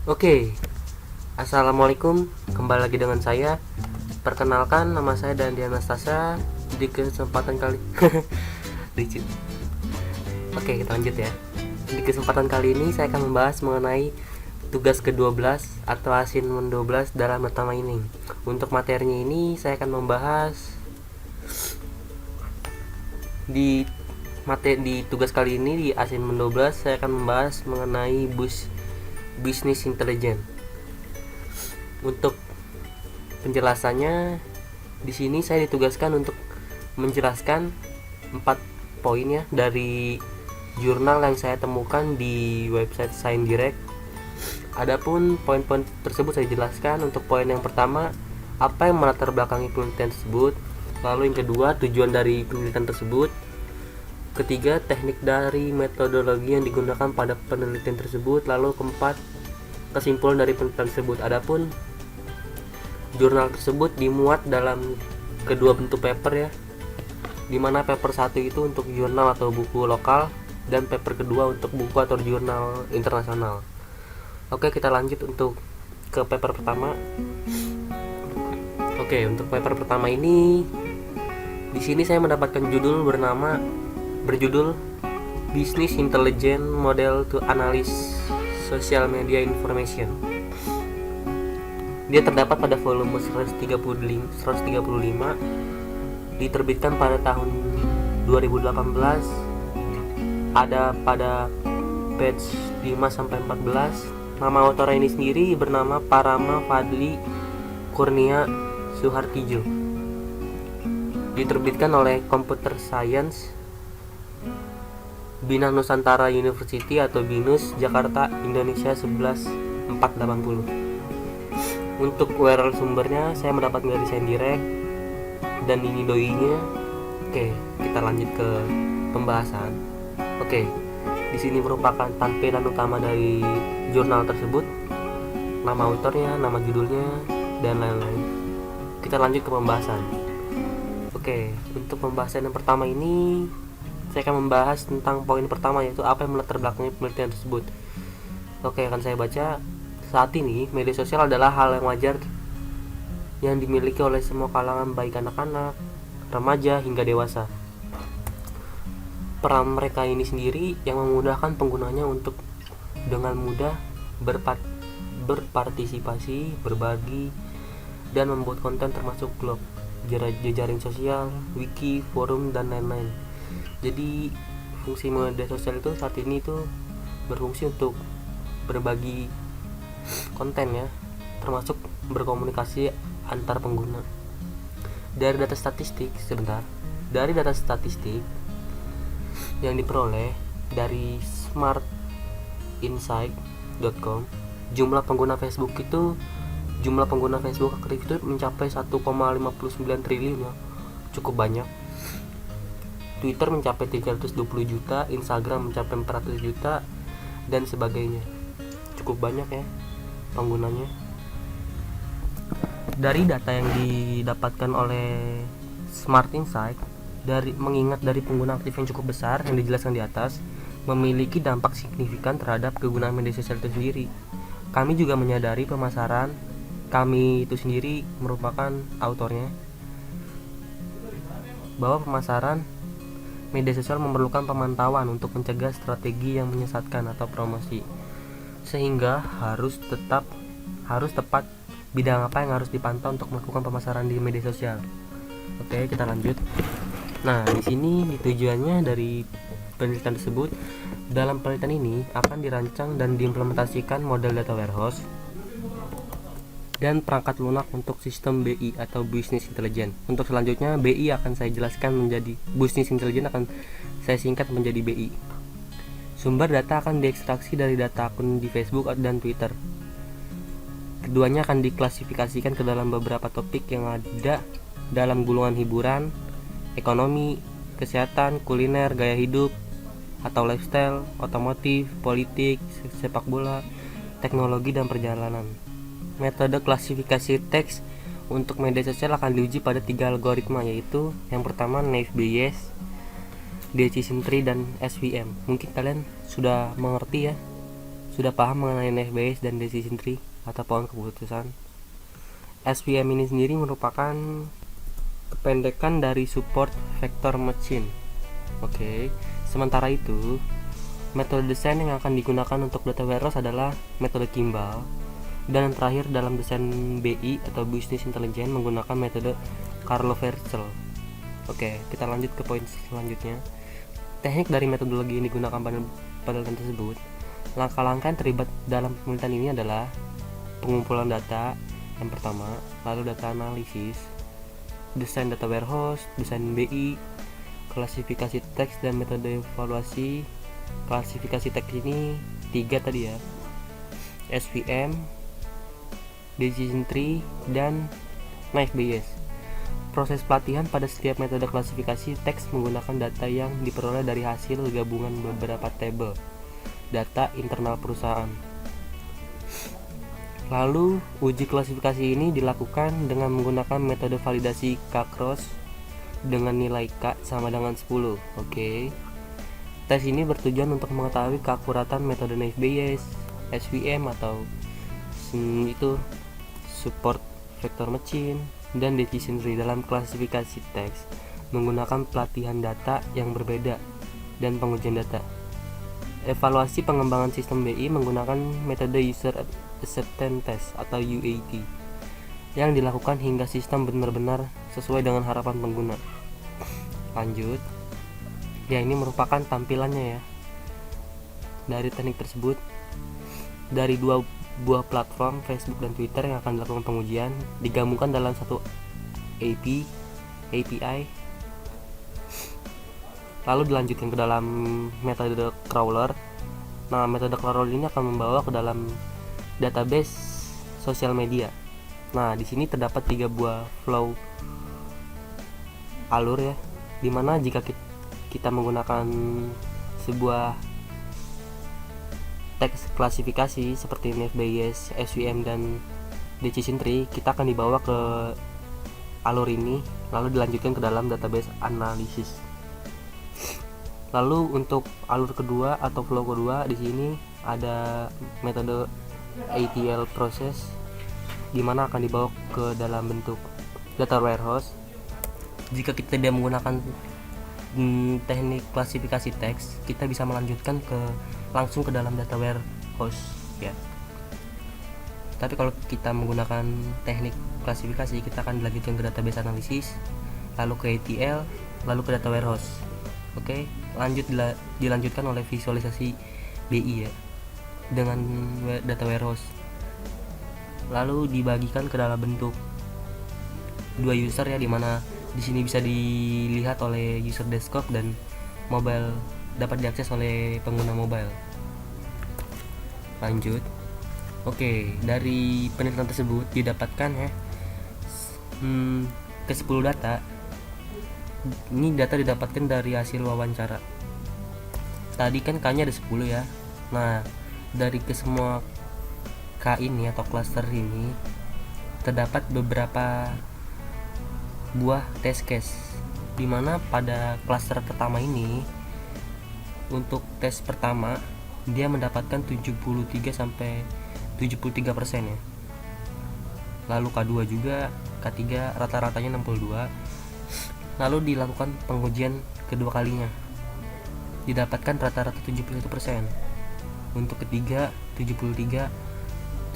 Oke, assalamualaikum. Kembali lagi dengan saya. Perkenalkan, nama saya Dandi Anastasia. Di kesempatan kali Dicit. Oke, kita lanjut ya. Di kesempatan kali ini saya akan membahas mengenai tugas ke-12 atau assignment 12 dalam pertama ini. Untuk materinya ini saya akan membahas di tugas kali ini di assignment 12 saya akan membahas mengenai business intelligence. Untuk penjelasannya, di sini saya ditugaskan untuk menjelaskan 4 poin ya dari jurnal yang saya temukan di website Science Direct. Adapun poin-poin tersebut saya jelaskan. Untuk poin yang pertama, apa yang melatar belakangi penelitian tersebut. Lalu yang kedua, tujuan dari penelitian tersebut. Ketiga, teknik dari metodologi yang digunakan pada penelitian tersebut. Lalu keempat, kesimpulan dari penelitian tersebut. Adapun jurnal tersebut dimuat dalam kedua bentuk paper ya, dimana paper 1 itu untuk jurnal atau buku lokal, dan paper kedua untuk buku atau jurnal internasional. Oke, kita lanjut untuk ke paper pertama. Oke, untuk paper pertama ini di sini saya mendapatkan berjudul Business Intelligence Model to Analyze Social Media Information. Dia terdapat pada volume 135, diterbitkan pada tahun 2018. Ada pada page 5-14. Nama autor ini sendiri bernama Parama Fadli Kurnia Suhartijo. Diterbitkan oleh Computer Science Bina Nusantara University atau BINUS, Jakarta, Indonesia 11480. Untuk URL sumbernya saya mendapat dari Science Direct dan ini doinya. Oke, kita lanjut ke pembahasan. Oke, di sini merupakan tampilan utama dari jurnal tersebut, nama autornya, nama judulnya, dan lain-lain. Kita lanjut ke pembahasan. Oke, untuk pembahasan yang pertama ini saya akan membahas tentang poin pertama, yaitu apa yang melatar belakangi penelitian tersebut. Oke, akan saya baca. Saat ini media sosial adalah hal yang wajar yang dimiliki oleh semua kalangan, baik anak-anak, remaja hingga dewasa. Peran mereka ini sendiri yang memudahkan penggunanya untuk dengan mudah berpartisipasi, berbagi, dan membuat konten, termasuk blog, jejaring sosial, wiki, forum, dan lain-lain. Jadi fungsi media sosial itu saat ini itu berfungsi untuk berbagi konten ya, termasuk berkomunikasi antar pengguna. Dari data statistik yang diperoleh dari smartinsight.com, jumlah pengguna Facebook aktif itu mencapai 1,59 triliun ya, cukup banyak. Twitter mencapai 320 juta, Instagram mencapai 400 juta, dan sebagainya. Cukup banyak ya penggunanya. Dari data yang didapatkan oleh Smart Insight, mengingat dari pengguna aktif yang cukup besar yang dijelaskan di atas, memiliki dampak signifikan terhadap kegunaan media sosial itu sendiri. Kami juga menyadari pemasaran, kami itu sendiri merupakan autornya, bahwa pemasaran media sosial memerlukan pemantauan untuk mencegah strategi yang menyesatkan atau promosi, sehingga harus tepat bidang apa yang harus dipantau untuk melakukan pemasaran di media sosial. Oke, kita lanjut. Nah, di sini tujuannya dari penelitian tersebut. Dalam penelitian ini akan dirancang dan diimplementasikan model data warehouse dan perangkat lunak untuk sistem BI atau Business Intelligence. Untuk selanjutnya BI akan saya jelaskan menjadi Business Intelligence, akan saya singkat menjadi BI. Sumber data akan diekstraksi dari data akun di Facebook dan Twitter. Keduanya akan diklasifikasikan ke dalam beberapa topik yang ada dalam golongan hiburan, ekonomi, kesehatan, kuliner, gaya hidup atau lifestyle, otomotif, politik, sepak bola, teknologi, dan perjalanan. Metode klasifikasi teks untuk media sosial akan diuji pada 3 algoritma, yaitu yang pertama Naive Bayes, Decision Tree, dan SVM. Mungkin kalian sudah mengerti ya, Sudah paham mengenai Naive Bayes dan Decision Tree atau pohon keputusan? SVM ini sendiri merupakan kependekan dari Support Vector Machine. Oke, sementara itu metode desain yang akan digunakan untuk data warehouse adalah metode Kimball, dan yang terakhir dalam desain BI atau Business Intelligence menggunakan metode Karlov-Verschel. Oke, kita lanjut ke poin selanjutnya. Teknik dari metodologi yang digunakan pada penelitian tersebut. Langkah-langkah yang terlibat dalam penelitian ini adalah pengumpulan data yang pertama, lalu data analisis, desain data warehouse, desain BI, klasifikasi teks dan metode evaluasi. Klasifikasi teks ini 3 tadi ya, SVM, Decision Tree, dan Naive Bayes. Proses pelatihan pada setiap metode klasifikasi teks menggunakan data yang diperoleh dari hasil gabungan beberapa tabel data internal perusahaan. Lalu, uji klasifikasi ini dilakukan dengan menggunakan metode validasi K-cross dengan nilai K sama dengan 10. Oke. Tes ini bertujuan untuk mengetahui keakuratan metode Naive Bayes, SVM atau itu Support Vector Machine, dan Decision Tree dalam klasifikasi teks menggunakan pelatihan data yang berbeda dan pengujian data. Evaluasi pengembangan sistem BI menggunakan metode User Acceptance Test atau UAT yang dilakukan hingga sistem benar-benar sesuai dengan harapan pengguna. Lanjut. Ya, ini merupakan tampilannya ya. Dari teknik tersebut, dari dua buah platform Facebook dan Twitter yang akan dilakukan pengujian digabungkan dalam satu API, lalu dilanjutkan ke dalam metode crawler. Nah, metode crawler ini akan membawa ke dalam database sosial media. Nah, di sini terdapat 3 buah flow alur ya, dimana jika kita menggunakan sebuah teks klasifikasi seperti Naive Bayes, SVM, dan Decision Tree, kita akan dibawa ke alur ini lalu dilanjutkan ke dalam database analisis. Lalu untuk alur kedua atau flow kedua, di sini ada metode ATL process di mana akan dibawa ke dalam bentuk data warehouse. Jika kita tidak menggunakan teknik klasifikasi teks, kita bisa melanjutkan langsung ke dalam data warehouse ya. Tapi kalau kita menggunakan teknik klasifikasi, kita akan dilanjutkan ke database analisis, lalu ke ATL, lalu ke data warehouse. Oke, dilanjutkan oleh visualisasi BI ya dengan data warehouse. Lalu dibagikan ke dalam bentuk 2 user ya, dimana di sini bisa dilihat oleh user desktop dan mobile, dapat diakses oleh pengguna mobile. Lanjut. Oke, dari penelitian tersebut didapatkan ya ke 10 data. Ini data didapatkan dari hasil wawancara. Tadi kan K-nya ada 10 ya. Nah, dari ke semua K ini atau cluster ini terdapat beberapa buah test case, dimana pada cluster pertama ini untuk tes pertama dia mendapatkan 73 sampai 73% ya. Lalu K2 juga, K3 rata-ratanya 62. Lalu dilakukan pengujian kedua kalinya, didapatkan rata-rata 71%. Untuk ketiga 73,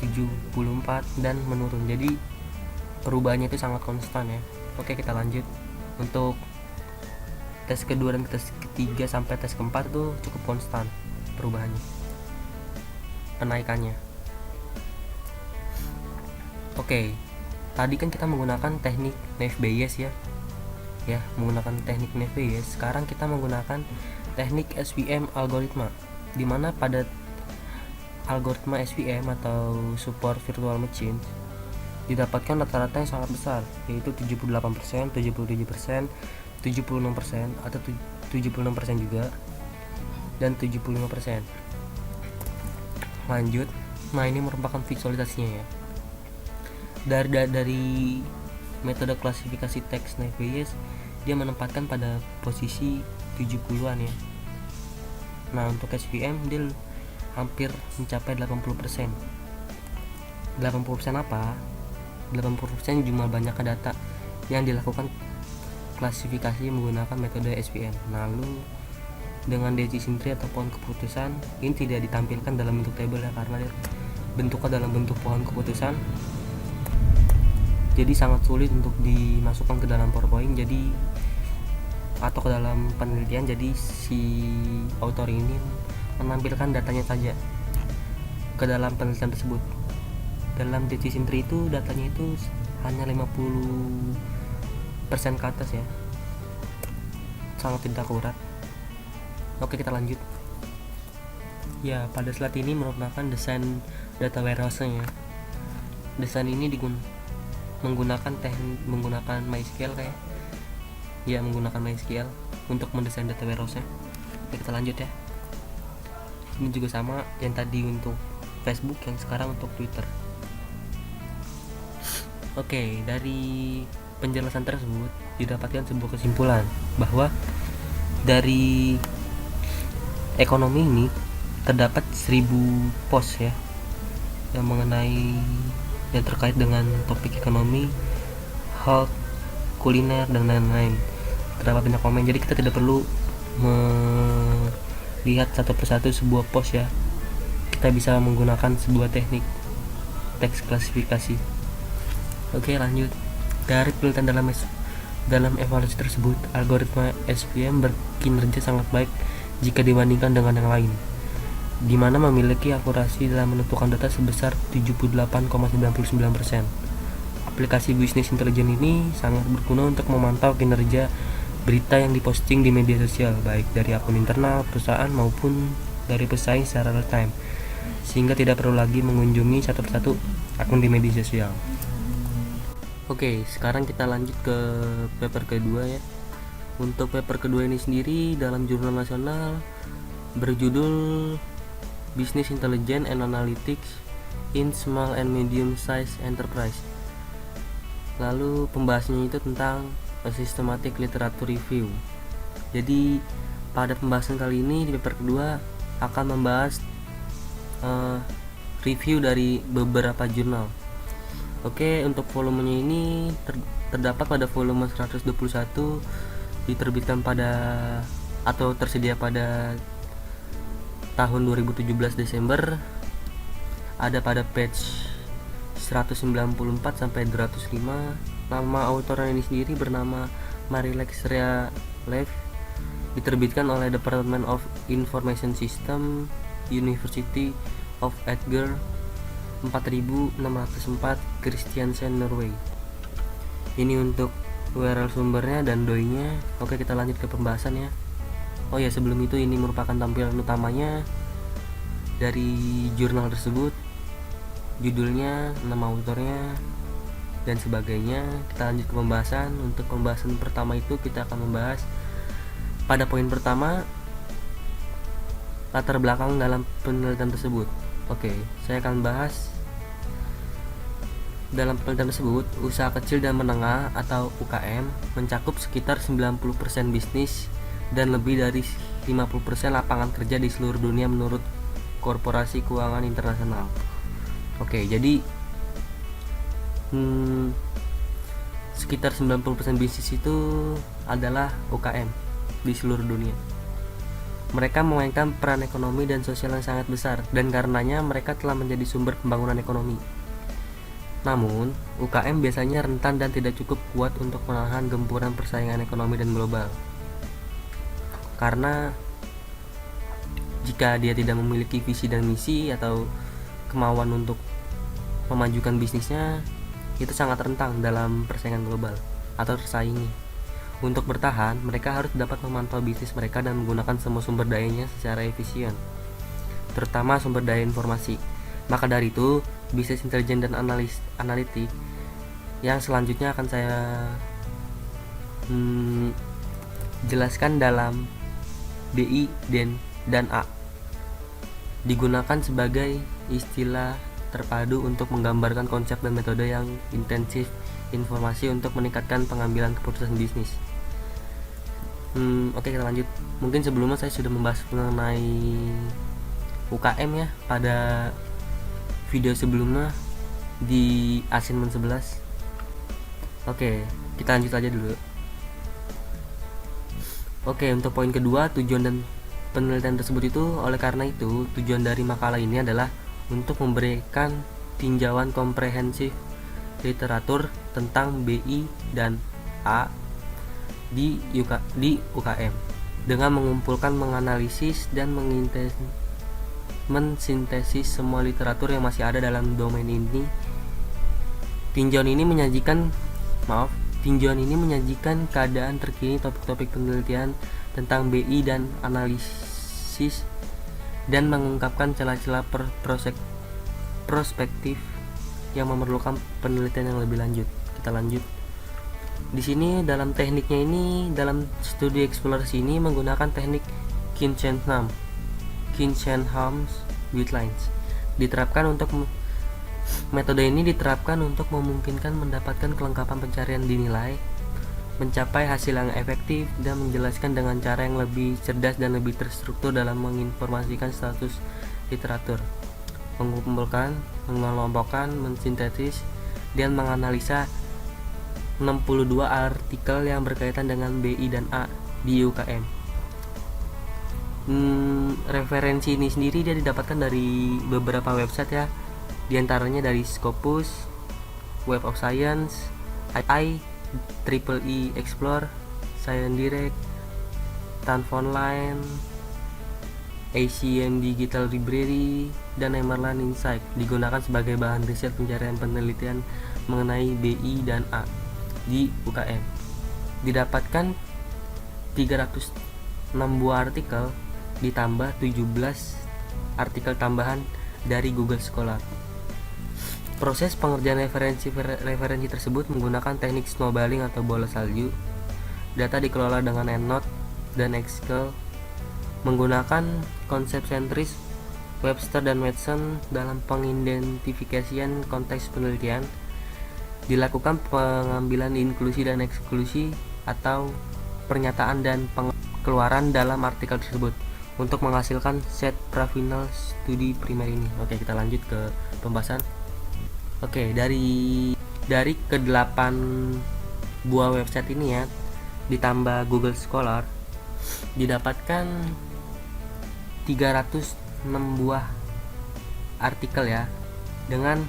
74 dan menurun. Jadi perubahannya itu sangat konstan ya. Oke, kita lanjut. Untuk tes kedua dan tes ketiga sampai tes keempat tuh cukup konstan perubahannya, penaikannya. Oke, tadi kan kita menggunakan teknik Naive Bayes ya, menggunakan teknik Naive Bayes. Sekarang kita menggunakan teknik SVM algoritma, dimana pada algoritma SVM atau Support Virtual Machine didapatkan rata-rata yang sangat besar, yaitu 78%, 77%, 76% atau 76% juga, dan 75%. Lanjut. Nah, ini merupakan visualisasinya ya. Dari metode klasifikasi teks Naive Bayes, dia menempatkan pada posisi 70-an ya. Nah, untuk SVM dia hampir mencapai 80%. 80% apa? 80% jumlah banyaknya data yang dilakukan klasifikasi menggunakan metode SVM. Lalu dengan decision tree atau pohon keputusan ini tidak ditampilkan dalam bentuk tabel ya, karena bentuknya dalam bentuk pohon keputusan, jadi sangat sulit untuk dimasukkan ke dalam PowerPoint atau ke dalam penelitian. Jadi si author ini menampilkan datanya saja ke dalam penelitian tersebut. Dalam decision tree itu datanya itu hanya 50% ke atas ya, sangat tidak akurat. Oke, kita lanjut ya. Pada slide ini merupakan desain data warehouse-nya. Desain ini menggunakan MySQL menggunakan MySQL untuk mendesain data warehouse-nya. Oke, kita lanjut ya. Ini juga sama yang tadi untuk Facebook, yang sekarang untuk Twitter. Oke, dari penjelasan tersebut didapatkan sebuah kesimpulan bahwa dari ekonomi ini terdapat 1000 post ya yang terkait dengan topik ekonomi, health, kuliner, dan lain-lain. Terdapat banyak komen, jadi kita tidak perlu melihat satu persatu sebuah post ya. Kita bisa menggunakan sebuah teknik teks klasifikasi. Oke, lanjut. Dari penelitian dalam evaluasi tersebut, algoritma SVM berkinerja sangat baik jika dibandingkan dengan yang lain, di mana memiliki akurasi dalam menentukan data sebesar 78,99%. Aplikasi bisnis intelijen ini sangat berguna untuk memantau kinerja berita yang diposting di media sosial, baik dari akun internal perusahaan maupun dari pesaing secara real time, sehingga tidak perlu lagi mengunjungi satu persatu akun di media sosial. Oke, sekarang kita lanjut ke paper kedua ya. Untuk paper kedua ini sendiri dalam jurnal nasional berjudul Business Intelligence and Analytics in Small and Medium Size Enterprise. Lalu pembahasannya itu tentang Systematic Literature Review. Jadi pada pembahasan kali ini di paper kedua akan membahas review dari beberapa jurnal. Oke, untuk volumenya ini terdapat pada volume 121, diterbitkan atau tersedia pada tahun 2017 Desember. Ada pada page 194 sampai 205. Nama autornya ini sendiri bernama Marilex Rea Lev, diterbitkan oleh Department of Information System, University of Edinburgh, 4604 Kristiansand, Norway. Ini untuk URL sumbernya dan doi-nya. Oke, kita lanjut ke pembahasan ya. Oh ya, sebelum itu ini merupakan tampilan utamanya dari jurnal tersebut, judulnya, nama autornya, dan sebagainya. Kita lanjut ke pembahasan. Untuk pembahasan pertama itu kita akan membahas pada poin pertama, latar belakang dalam penelitian tersebut. Oke, saya akan bahas dalam penelitian tersebut, usaha kecil dan menengah atau UKM mencakup sekitar 90% bisnis dan lebih dari 50% lapangan kerja di seluruh dunia menurut Korporasi Keuangan Internasional. Oke, jadi sekitar 90% bisnis itu adalah UKM di seluruh dunia. Mereka memainkan peran ekonomi dan sosial yang sangat besar, dan karenanya mereka telah menjadi sumber pembangunan ekonomi. Namun, UKM biasanya rentan dan tidak cukup kuat untuk menahan gempuran persaingan ekonomi dan global. Karena jika dia tidak memiliki visi dan misi atau kemauan untuk memajukan bisnisnya, itu sangat rentan dalam persaingan global atau tersaingi. Untuk bertahan, mereka harus dapat memantau bisnis mereka dan menggunakan semua sumber dayanya secara efisien, terutama sumber daya informasi. Maka dari itu, bisnis intelijen dan analitik yang selanjutnya akan saya jelaskan dalam BI dan A digunakan sebagai istilah terpadu untuk menggambarkan konsep dan metode yang intensif informasi untuk meningkatkan pengambilan keputusan bisnis. Oke, kita lanjut. Mungkin sebelumnya saya sudah membahas mengenai UKM ya pada video sebelumnya di assignment 11. Oke, kita lanjut aja dulu. Oke, untuk poin kedua, tujuan dan penelitian tersebut itu, oleh karena itu tujuan dari makalah ini adalah untuk memberikan tinjauan komprehensif literatur tentang BI dan A di UKM dengan mengumpulkan, menganalisis, dan mensintesis semua literatur yang masih ada dalam domain ini. Tinjauan ini menyajikan keadaan terkini topik-topik penelitian tentang BI dan analisis dan mengungkapkan celah-celah prospektif yang memerlukan penelitian yang lebih lanjut. Kita lanjut. Di sini dalam tekniknya ini, dalam studi eksplorasi ini menggunakan teknik Kinchenham's guidelines. Metode ini diterapkan untuk memungkinkan mendapatkan kelengkapan pencarian dinilai, mencapai hasil yang efektif, dan menjelaskan dengan cara yang lebih cerdas dan lebih terstruktur dalam menginformasikan status literatur, mengumpulkan, mengelompokkan, mensintesis, dan menganalisa 62 artikel yang berkaitan dengan BI dan A di UKM. Referensi ini sendiri dia didapatkan dari beberapa website ya, diantaranya dari Scopus, Web of Science, IEEE Explore, Science Direct, Tanfonline, ACM Digital Library, dan Emerald Insight digunakan sebagai bahan riset pencarian penelitian mengenai BI dan A di UKM. Didapatkan 306 buah artikel ditambah 17 artikel tambahan dari Google Scholar. Proses pengerjaan referensi tersebut menggunakan teknik snowballing atau bola salju. Data dikelola dengan EndNote dan Excel menggunakan konsep sentris Webster dan Watson dalam pengidentifikasian konteks penelitian. Dilakukan pengambilan inklusi dan eksklusi atau pernyataan dan pengeluaran dalam artikel tersebut untuk menghasilkan set prafinal studi primer ini. Oke, kita lanjut ke pembahasan. Oke, dari ke-8 buah website ini ya, ditambah Google Scholar, didapatkan 306 buah artikel ya, dengan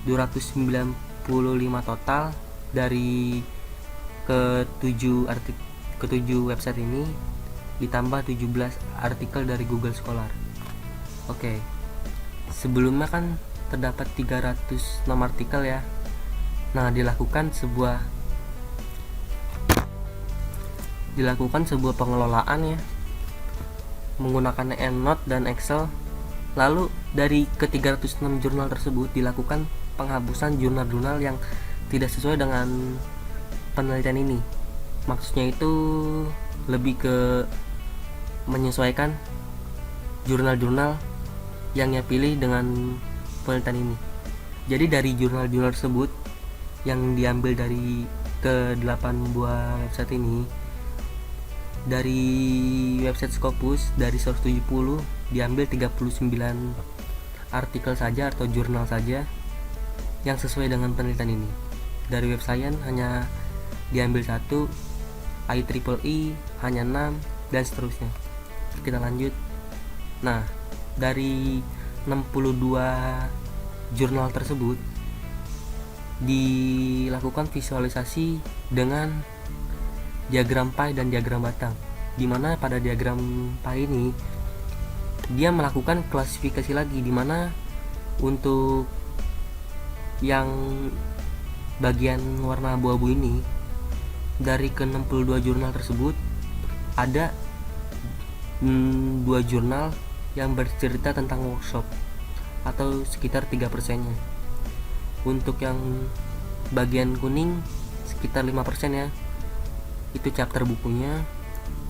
295 total dari ke-7 website ini, ditambah 17 artikel dari Google Scholar. Oke, sebelumnya kan terdapat 306 artikel ya. Nah, dilakukan sebuah pengelolaan ya menggunakan EndNote dan Excel. Lalu dari ke-306 jurnal tersebut dilakukan penghapusan jurnal-jurnal yang tidak sesuai dengan penelitian ini. Maksudnya itu lebih ke menyesuaikan jurnal-jurnal yang ia pilih dengan penelitian ini. Jadi dari jurnal-jurnal tersebut yang diambil dari ke-8 buah website ini, dari website Scopus dari 170 diambil 39 artikel saja atau jurnal saja yang sesuai dengan penelitian ini. Dari Web Science hanya diambil 1, IEEE hanya 6, dan seterusnya. Kita lanjut. Nah, dari 62 jurnal tersebut dilakukan visualisasi dengan diagram pie dan diagram batang, dimana pada diagram pie ini dia melakukan klasifikasi lagi, dimana untuk yang bagian warna abu-abu ini, dari ke-62 jurnal tersebut ada 2 jurnal yang bercerita tentang workshop atau sekitar 3%-nya. Untuk yang bagian kuning sekitar 5% ya, itu chapter bukunya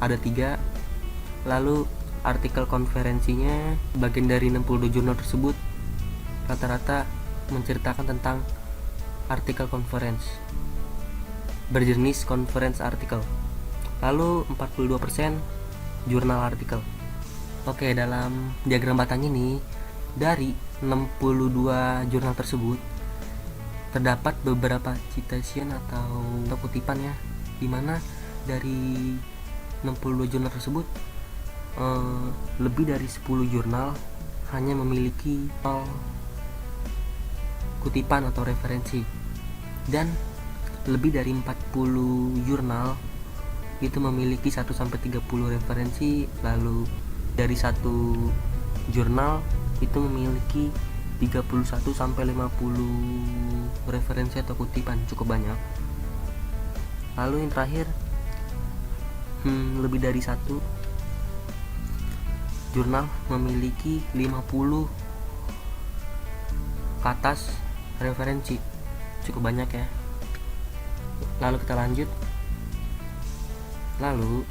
ada 3. Lalu artikel konferensinya bagian dari 62 jurnal tersebut rata-rata menceritakan tentang artikel conference, berjenis conference artikel. Lalu 42% jurnal artikel. Oke, dalam diagram batang ini dari 62 jurnal tersebut terdapat beberapa citation atau kutipan ya, dimana dari 62 jurnal tersebut lebih dari 10 jurnal hanya memiliki kutipan atau referensi, dan lebih dari 40 jurnal itu memiliki 1-30 referensi. Lalu dari satu jurnal itu memiliki 31-50 referensi atau kutipan, cukup banyak. Lalu yang terakhir, lebih dari satu jurnal memiliki 50 ke atas referensi, cukup banyak ya. Lalu kita lanjut. Lalu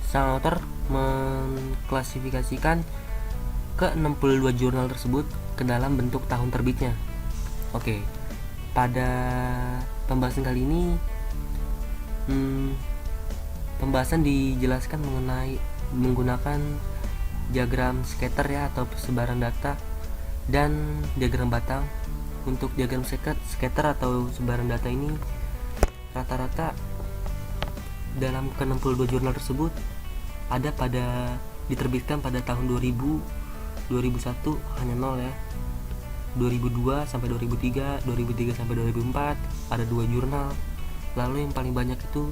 sang author mengklasifikasikan ke 62 jurnal tersebut ke dalam bentuk tahun terbitnya. Oke, pada pembahasan kali ini pembahasan dijelaskan mengenai menggunakan diagram scatter ya, atau sebaran data, dan diagram batang. Untuk diagram scatter atau sebaran data ini rata-rata dalam ke-62 jurnal tersebut ada diterbitkan pada tahun 2000, 2001 hanya 0 ya. 2002 sampai 2003, 2003 sampai 2004 ada 2 jurnal. Lalu yang paling banyak itu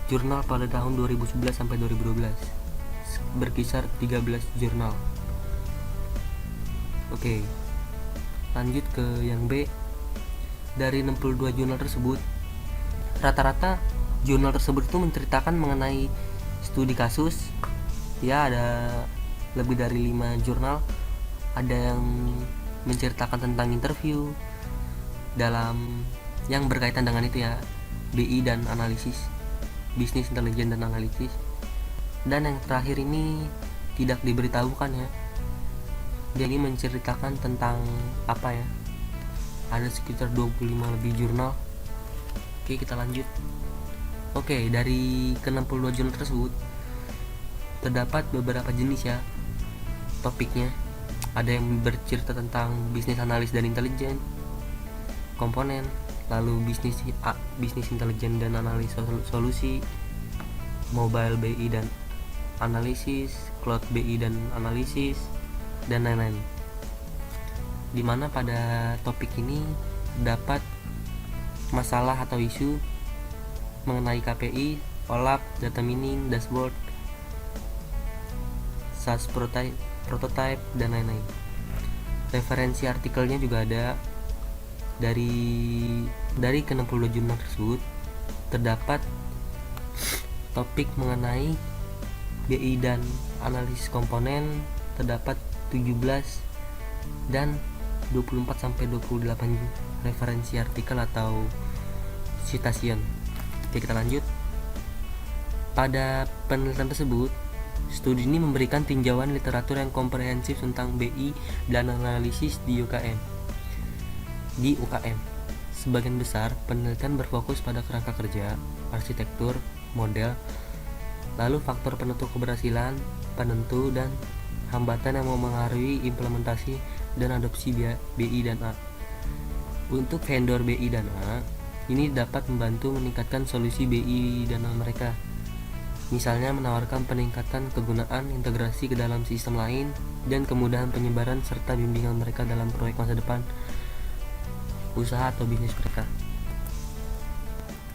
jurnal pada tahun 2011 sampai 2012, berkisar 13 jurnal. Oke, lanjut ke yang B. Dari 62 jurnal tersebut, rata-rata jurnal tersebut itu menceritakan mengenai studi kasus ya. Ada lebih dari 5 jurnal ada yang menceritakan tentang interview dalam yang berkaitan dengan itu ya, BI dan analisis, bisnis intelijen dan analisis. Dan yang terakhir ini tidak diberitahukan ya, dia ini menceritakan tentang apa ya, ada sekitar 25 lebih jurnal. Oke, kita lanjut. Oke, dari ke-62 jurnal tersebut terdapat beberapa jenis ya topiknya. Ada yang bercerita tentang bisnis analis dan intelijen, komponen, lalu bisnis intelijen dan analis solusi, mobile BI dan analisis, cloud BI dan analisis, dan lain-lain. Dimana pada topik ini dapat masalah atau isu mengenai KPI, OLAP, data mining, dashboard, SAS prototype, dan lain-lain. Referensi artikelnya juga ada. Dari ke-62 jurnal tersebut terdapat topik mengenai BI dan analisis komponen, terdapat 17 dan 24-28 referensi artikel atau citation. Oke, kita lanjut. Pada penelitian tersebut, studi ini memberikan tinjauan literatur yang komprehensif tentang BI dan analisis di UKM. Sebagian besar penelitian berfokus pada kerangka kerja, arsitektur, model, lalu faktor penentu keberhasilan, penentu, dan hambatan yang mempengaruhi implementasi dan adopsi BI dan A. Untuk vendor BI dan A, ini dapat membantu meningkatkan solusi BI dan A mereka. Misalnya menawarkan peningkatan kegunaan integrasi ke dalam sistem lain dan kemudahan penyebaran serta bimbingan mereka dalam proyek masa depan usaha atau bisnis mereka.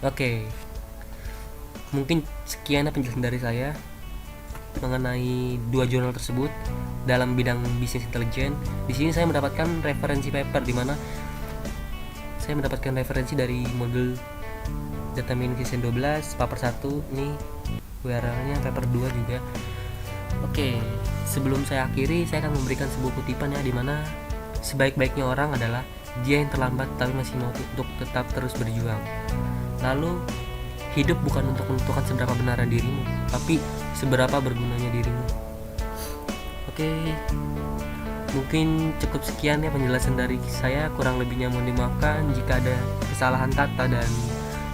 Oke, mungkin sekian penjelasan dari saya mengenai 2 jurnal tersebut dalam bidang bisnis intelijen. Di sini saya mendapatkan referensi paper, di mana saya mendapatkan referensi dari modul Data Mining Season 12 paper 1. Ini URL-nya paper 2 juga. Oke, sebelum saya akhiri, saya akan memberikan sebuah kutipan ya, di mana sebaik-baiknya orang adalah dia yang terlambat tapi masih mau untuk tetap terus berjuang. Lalu, hidup bukan untuk menentukan seberapa benar dirimu, tapi seberapa bergunanya dirimu. Oke, mungkin cukup sekian ya penjelasan dari saya. Kurang lebihnya mohon dimaafkan. Jika ada kesalahan kata dan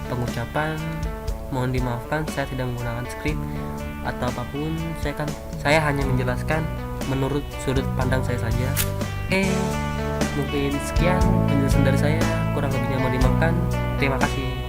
pengucapan, mohon dimaafkan. Saya tidak menggunakan skrip atau apapun. Saya hanya menjelaskan menurut sudut pandang saya saja. Mungkin sekian penjelasan dari saya, kurang lebihnya mohon dimaafkan. Terima kasih.